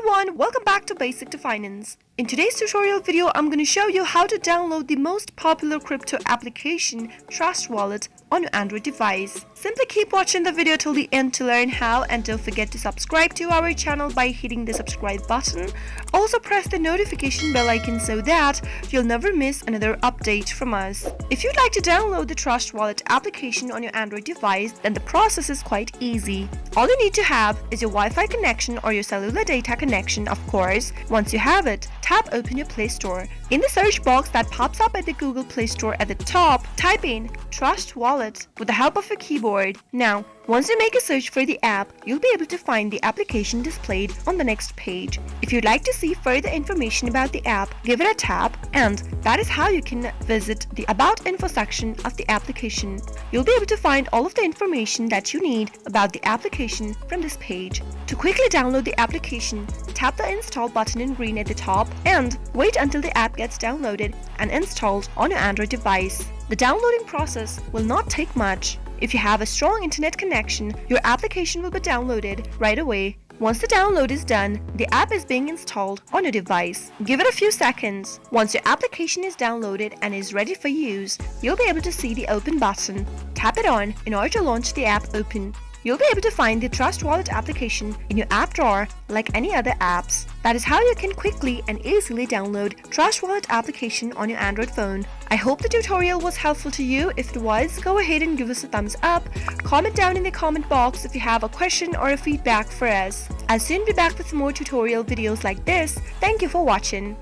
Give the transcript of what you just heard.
everyone, welcome back to Basic to Finance. In today's tutorial video, I'm going to show you how to download the most popular crypto application, Trust Wallet, on your Android device. Simply keep watching the video till the end to learn how, and don't forget to subscribe to our channel by hitting the subscribe button. Also press the notification bell icon so that you'll never miss another update from us. If you'd like to download the Trust Wallet application on your Android device, then the process is quite easy. All you need to have is your Wi-Fi connection or your cellular data connection, of course. Once you have it, tap open your Play Store. In the search box that pops up at the Google Play Store at the top, type in Trust Wallet with the help of your keyboard. Now, once you make a search for the app, you'll be able to find the application displayed on the next page. If you'd like to see further information about the app, give it a tap, and that is how you can visit the About Info section of the application. You'll be able to find all of the information that you need about the application from this page. To quickly download the application, tap the Install button in green at the top and wait until the app gets downloaded and installed on your Android device. The downloading process will not take much. If you have a strong internet connection, your application will be downloaded right away. Once the download is done, the app is being installed on your device. Give it a few seconds. Once your application is downloaded and is ready for use, you'll be able to see the Open button. Tap it on in order to launch the app open. You'll be able to find the Trust Wallet application in your app drawer like any other apps. That is how you can quickly and easily download Trust Wallet application on your Android phone. I hope the tutorial was helpful to you. If it was, go ahead and give us a thumbs up. Comment down in the comment box if you have a question or a feedback for us. I'll soon be back with more tutorial videos like this. Thank you for watching.